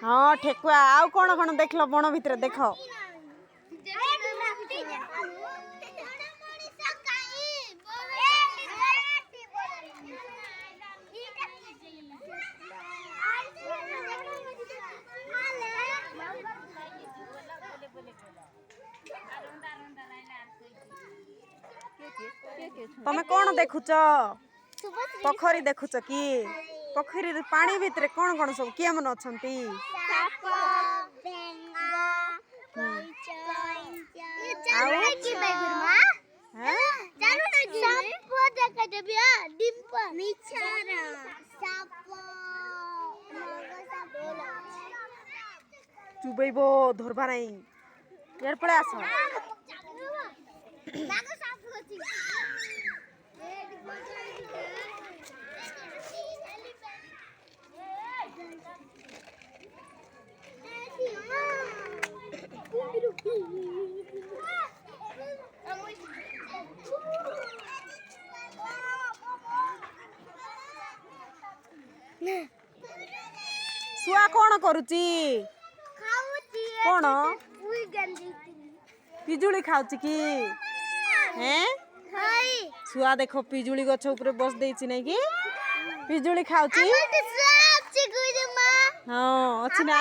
हाँ ठेकुआ आउ कौन कौन देख लो बण भितर देख तमे कौन देखुच पोखरी देखुच कि पोखरी पानी भितर कौन कौन सब किए मन अछंती चुबैबो धरबा नहीं यार पड़े आस सुआ कौन करुची कौन पिजुली खाऊची कि हैं छुआ देखो पिजुली गछ ऊपर बस देछि नै कि पिजुली खाऊची हाँ अच्छी ना